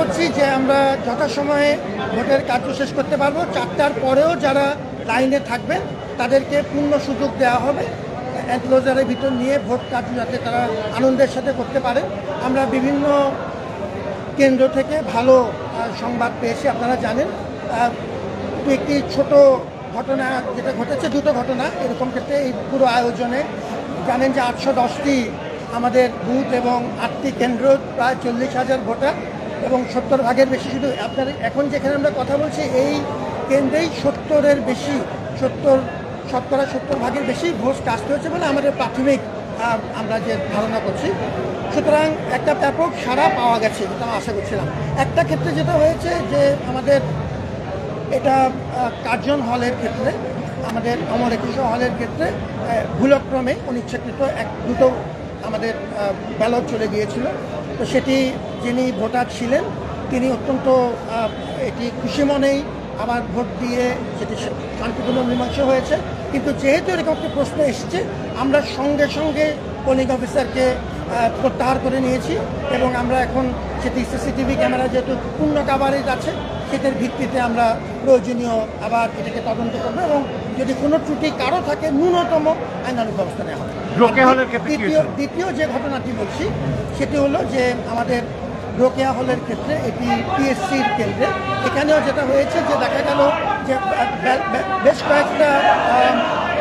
করছি যে আমরা যথাসময়ে ভোটের কার্য শেষ করতে পারবো। 4টার পরেও যারা লাইনে থাকবেন তাদেরকে পূর্ণ সুযোগ দেওয়া হবে এনক্লোজারের ভিতর নিয়ে ভোট কার্য যাতে তারা আনন্দের সাথে করতে পারে। আমরা বিভিন্ন কেন্দ্র থেকে ভালো সংবাদ পেয়েছি। আপনারা জানেন একটি ছোট ঘটনা যেটা ঘটেছে, দুটো ঘটনা এরকম ক্ষেত্রে এই পুরো আয়োজনে জানেন যে 810টি আমাদের বুথ এবং 8টি কেন্দ্র, প্রায় 40,000 ভোটার এবং 70 ভাগের বেশি। শুধু আপনার এখন যেখানে আমরা কথা বলছি এই কেন্দ্রেই 70-এর বেশি, 70 ভাগের বেশি ভোট কাস্ট হয়েছে বলে আমাদের প্রাথমিক আমরা যে ধারণা করছি। সুতরাং একটা ব্যাপক সাড়া পাওয়া গেছে, যেটা আশা করছিলাম। একটা ক্ষেত্রে যেটা হয়েছে যে আমাদের এটা কার্জন হলের ক্ষেত্রে, আমাদের অমর একুশে হলের ক্ষেত্রে ভুলক্রমে অনিচ্ছাকৃত দুটো আমাদের ব্যালট চলে গিয়েছিল। তো সেটি যিনি ভোটার ছিলেন তিনি অত্যন্ত এটি খুশি মনেই আবার ভোট দিয়ে সেটি শান্তিপূর্ণ মীমাংসা হয়েছে। কিন্তু যেহেতু এরকম একটি প্রশ্ন এসেছে, আমরা সঙ্গে সঙ্গে পোলিং অফিসারকে প্রত্যাহার করে নিয়েছি এবং আমরা এখন সেটি সিসিটিভি ক্যামেরা যেহেতু পূর্ণ কাভারেজ আছে সেটার ভিত্তিতে আমরা প্রয়োজনীয় আবার এটাকে তদন্ত করবো এবং যদি কোনো ত্রুটি কারো থাকে ন্যূনতম আইনানুগ ব্যবস্থা নেওয়া হবে। দ্বিতীয় যে ঘটনাটি বলছি সেটি হলো যে আমাদের রোকেয়া হলের ক্ষেত্রে এটি পিএসসির কেন্দ্রে, এখানেও যেটা হয়েছে যে দেখা গেল যে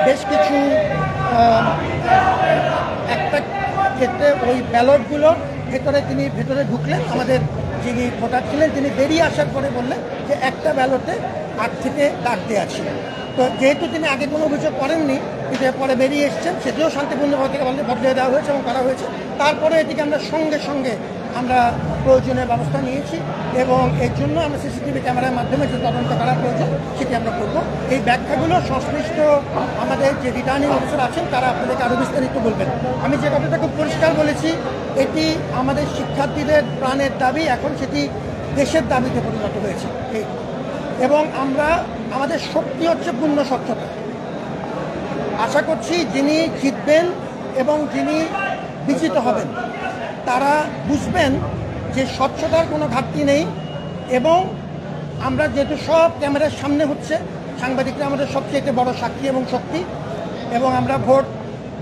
বেশ কিছু একটা ক্ষেত্রে ওই ব্যালটগুলোর ভেতরে ঢুকলেন। আমাদের যিনি ভোটার ছিলেন তিনি বেরিয়ে আসার পরে বললেন যে একটা ব্যালটে 8 থেকে দাগ দেওয়া ছিল। তো যেহেতু তিনি আগে কোনো অভিযোগ করেননি কিন্তু পরে বেরিয়ে এসছেন, সেটিও শান্তিপূর্ণভাবে বদলে দেওয়া হয়েছে এবং করা হয়েছে। তারপরে এটিকে আমরা সঙ্গে সঙ্গে আমরা প্রয়োজনীয় ব্যবস্থা নিয়েছি এবং এর জন্য আমরা সিসিটিভি ক্যামেরার মাধ্যমে যে তদন্ত করা প্রয়োজন সেটি আমরা করব। এই ব্যাখ্যাগুলো সংশ্লিষ্ট আমাদের যে রিটার্নিং অফিসার আছেন তারা আপনাদেরকে আরও বিস্তারিত বলবেন। আমি যে কথাটা খুব পরিষ্কার বলেছি, এটি আমাদের শিক্ষার্থীদের প্রাণের দাবি, এখন সেটি দেশের দাবিতে পরিণত হয়েছে এবং আমাদের শক্তি হচ্ছে পূর্ণ স্বচ্ছতা। আশা করছি যিনি জিতবেন এবং যিনি বিজিত হবেন তারা বুঝবেন যে স্বচ্ছতার কোনো ঘাটতি নেই এবং আমরা যেহেতু সব ক্যামেরার সামনে হচ্ছে, সাংবাদিকরা আমাদের সবচেয়ে বড় সাক্ষী এবং শক্তি এবং আমরা ভোট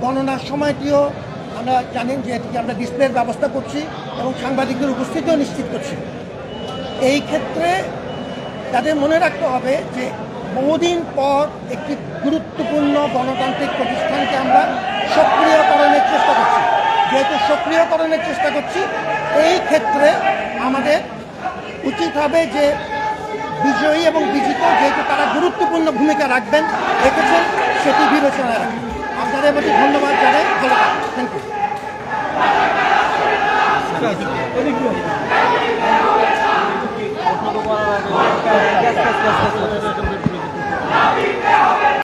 গণনার সময়টিও আমরা জানেন যে এটিকে আমরা ডিসপ্লের ব্যবস্থা করছি এবং সাংবাদিকদের উপস্থিতিও নিশ্চিত করছি। এই ক্ষেত্রে তাদের মনে রাখতে হবে যে বহুদিন পর একটি গুরুত্বপূর্ণ গণতান্ত্রিক প্রতিষ্ঠানকে আমরা সক্রিয়করণের চেষ্টা করছি। যেহেতু সক্রিয়করণের চেষ্টা করছি, এই ক্ষেত্রে আমাদের উচিত হবে যে বিজয়ী এবং বিজিত যেহেতু তারা গুরুত্বপূর্ণ ভূমিকা রাখবেন রেখেছেন সেটি বিবেচনায় রাখবেন। আপনাদের প্রতি ধন্যবাদ জানাই। ভালো থাকবেন। Thank you.